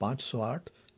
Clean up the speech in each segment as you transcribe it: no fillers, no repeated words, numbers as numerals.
508,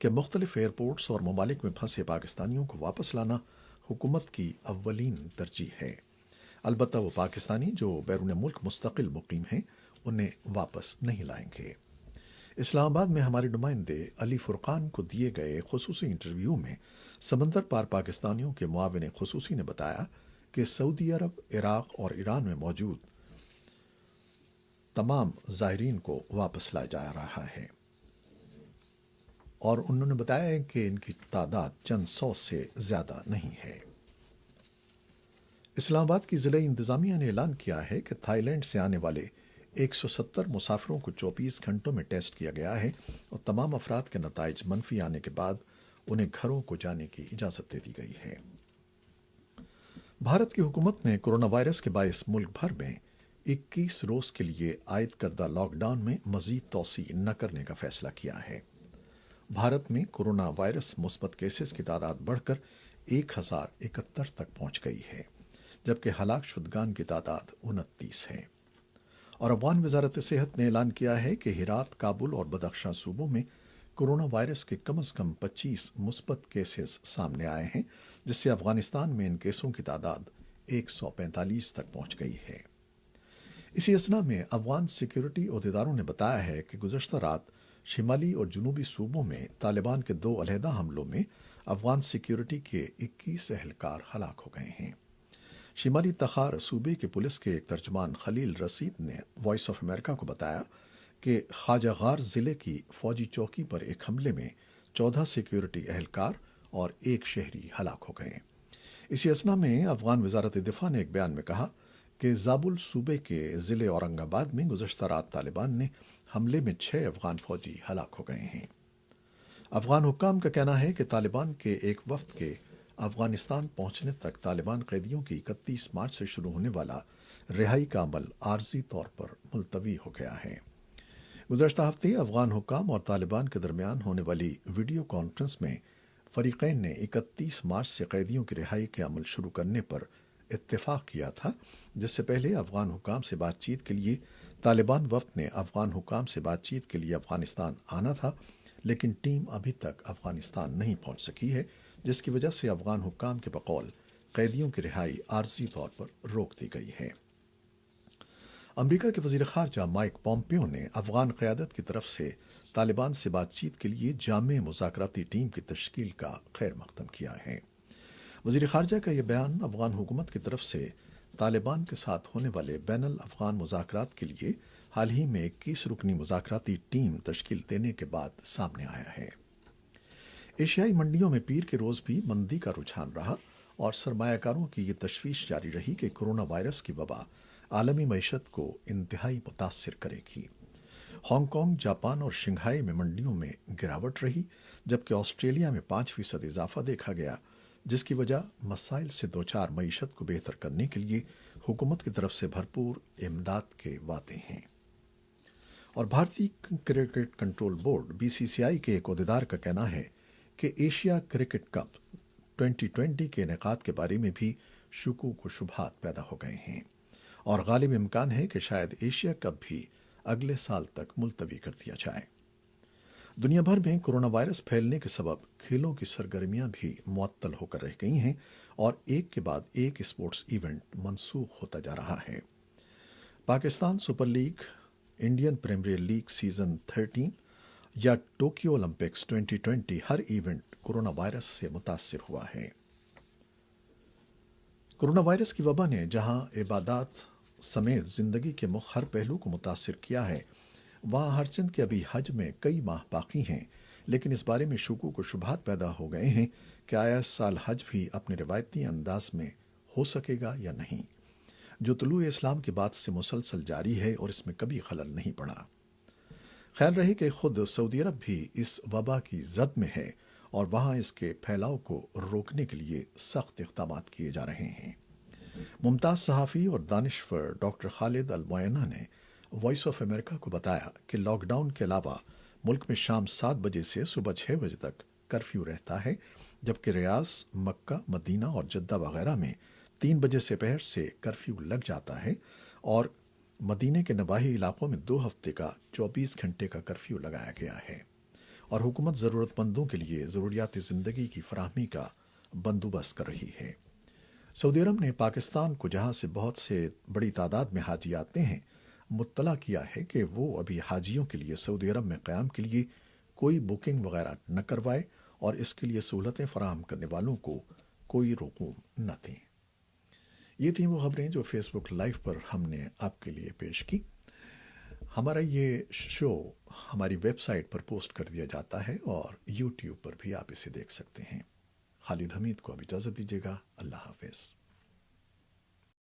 کہ مختلف ایئرپورٹس اور ممالک میں پھنسے پاکستانیوں کو واپس لانا حکومت کی اولین ترجیح ہے۔ البتہ وہ پاکستانی جو بیرون ملک مستقل مقیم ہیں انہیں واپس نہیں لائیں گے۔ اسلام آباد میں ہمارے نمائندے علی فرقان کو دیے گئے خصوصی انٹرویو میں سمندر پار پاکستانیوں کے معاون خصوصی نے بتایا کہ سعودی عرب، عراق اور ایران میں موجود تمام زائرین کو واپس لایا جا رہا ہے، اور انہوں نے بتایا کہ ان کی تعداد چند سو سے زیادہ نہیں ہے۔ اسلام آباد کی ضلعی انتظامیہ نے اعلان کیا ہے کہ تھائی لینڈ سے آنے والے 170 مسافروں کو 24 گھنٹوں میں ٹیسٹ کیا گیا ہے اور تمام افراد کے نتائج منفی آنے کے بعد انہیں گھروں کو جانے کی اجازت دے دی گئی ہے۔ بھارت کی حکومت نے کورونا وائرس کے باعث ملک بھر میں 21 روز کے لیے عائد کردہ لاک ڈاؤن میں مزید توسیع نہ کرنے کا فیصلہ کیا ہے۔ بھارت میں کورونا وائرس مثبت کیسز کی تعداد بڑھ کر 1071 تک پہنچ گئی ہے، جبکہ ہلاک شدگان کی تعداد 29 ہے۔ اور افغان وزارت صحت نے اعلان کیا ہے کہ ہرات، کابل اور بدخشاں صوبوں میں کورونا وائرس کے کم از کم 25 مثبت کیسز سامنے آئے ہیں، جس سے افغانستان میں ان کیسوں کی تعداد 145 تک پہنچ گئی ہے۔ اسی اثنا میں افغان سیکیورٹی عہدیداروں نے بتایا ہے کہ گزشتہ رات شمالی اور جنوبی صوبوں میں طالبان کے 2 علیحدہ حملوں میں افغان سیکیورٹی کے 21 اہلکار ہلاک ہو گئے ہیں۔ شمالی تخار صوبے کے پولیس کے ایک ترجمان خلیل رشید نے وائس آف امریکہ کو بتایا کہ خواجہ غار ضلع کی فوجی چوکی پر ایک حملے میں 14 سیکیورٹی اہلکار اور 1 شہری ہلاک ہو گئے۔ اسی اثنا میں افغان وزارت دفاع نے ایک بیان میں کہا کہ زابل صوبے کے ضلع اورنگ آباد میں گزشتہ رات طالبان نے حملے میں 6 افغان فوجی ہلاک ہو گئے ہیں۔ افغان حکام کا کہنا ہے کہ طالبان کے ایک وفد کے افغانستان پہنچنے تک طالبان قیدیوں کی 31 مارچ سے شروع ہونے والا رہائی کا عمل عارضی طور پر ملتوی ہو گیا ہے۔ گزشتہ ہفتے افغان حکام اور طالبان کے درمیان ہونے والی ویڈیو کانفرنس میں فریقین نے 31 مارچ سے قیدیوں کی رہائی کے عمل شروع کرنے پر اتفاق کیا تھا، جس سے پہلے افغان حکام سے بات چیت کے لیے طالبان وفد نے افغان حکام سے بات چیت کے لیے افغانستان آنا تھا، لیکن ٹیم ابھی تک افغانستان نہیں پہنچ سکی ہے، جس کی وجہ سے افغان حکام کے بقول قیدیوں کی رہائی عارضی طور پر روک دی گئی ہے۔ امریکہ کے وزیر خارجہ مائک پومپیو نے افغان قیادت کی طرف سے طالبان سے بات چیت کے لیے جامع مذاکراتی ٹیم کی تشکیل کا خیر مقدم کیا ہے۔ وزیر خارجہ کا یہ بیان افغان حکومت کی طرف سے طالبان کے ساتھ ہونے والے بین الافغان مذاکرات کے لیے حال ہی میں 21 رکنی مذاکراتی ٹیم تشکیل دینے کے بعد سامنے آیا ہے۔ ایشیائی منڈیوں میں پیر کے روز بھی مندی کا رجحان رہا اور سرمایہ کاروں کی یہ تشویش جاری رہی کہ کورونا وائرس کی وبا عالمی معیشت کو انتہائی متاثر کرے گی۔ ہانگ کانگ، جاپان اور شنگھائی میں منڈیوں میں گراوٹ رہی، جبکہ آسٹریلیا میں 5% اضافہ دیکھا گیا، جس کی وجہ مسائل سے دوچار معیشت کو بہتر کرنے کے لیے حکومت کی طرف سے بھرپور امداد کے وعدے ہیں۔ اور بھارتی کرکٹ کنٹرول بورڈ BCCI کے ایک عہدیدار کا کہنا ہے کہ ایشیا کرکٹ کپ 2020 کے انعقاد کے بارے میں بھی شکوک و شبہات پیدا ہو گئے ہیں، اور غالب امکان ہے کہ شاید ایشیا کپ بھی اگلے سال تک ملتوی کر دیا جائے۔ دنیا بھر میں کورونا وائرس پھیلنے کے سبب کھیلوں کی سرگرمیاں بھی معطل ہو کر رہ گئی ہیں اور ایک کے بعد ایک اسپورٹس ایونٹ منسوخ ہوتا جا رہا ہے۔ Pakistan super league, Indian premier league season 13 یا ٹوکیو اولمپکس 2020 ہر ایونٹ کورونا وائرس سے متاثر ہوا ہے۔ کورونا وائرس کی وبا نے جہاں عبادات سمیت زندگی کے ہر پہلو کو متاثر کیا ہے، وہاں ہرچند کہ ابھی حج میں کئی ماہ باقی ہیں، لیکن اس بارے میں شکوک و شبہات پیدا ہو گئے ہیں کہ آیا اس سال حج بھی اپنے روایتی انداز میں ہو سکے گا یا نہیں، جو طلوع اسلام کے بعد سے مسلسل جاری ہے اور اس میں کبھی خلل نہیں پڑا۔ خیال رہے کہ خود سعودی عرب بھی اس وبا کی زد میں ہے اور وہاں اس کے پھیلاؤ کو روکنے کے لیے سخت اقدامات کیے جا رہے ہیں۔ ممتاز صحافی اور دانشور ڈاکٹر خالد المعینہ نے وائس آف امریکہ کو بتایا کہ لاک ڈاؤن کے علاوہ ملک میں شام 7 بجے سے صبح 6 بجے تک کرفیو رہتا ہے، جبکہ ریاض، مکہ، مدینہ اور جدہ وغیرہ میں 3 بجے سے پہر سے کرفیو لگ جاتا ہے، اور مدینے کے نواحی علاقوں میں 2 ہفتے کا 24 گھنٹے کا کرفیو لگایا گیا ہے۔ اور حکومت ضرورت مندوں کے لیے ضروریات زندگی کی فراہمی کا بندوبست کر رہی ہے۔ سعودی عرب نے پاکستان کو، جہاں سے بہت سے بڑی تعداد میں حاجی آتے ہیں، مطلع کیا ہے کہ وہ ابھی حاجیوں کے لیے سعودی عرب میں قیام کے لیے کوئی بکنگ وغیرہ نہ کروائے اور اس کے لیے سہولتیں فراہم کرنے والوں کو کوئی رقوم نہ دیں۔ یہ تھیں وہ خبریں جو فیس بک لائیو پر ہم نے آپ کے لیے پیش کی۔ ہمارا یہ شو ہماری ویب سائٹ پر پوسٹ کر دیا جاتا ہے اور یوٹیوب پر بھی آپ اسے دیکھ سکتے ہیں۔ خالد حمید کو اب اجازت دیجیے گا۔ اللہ حافظ۔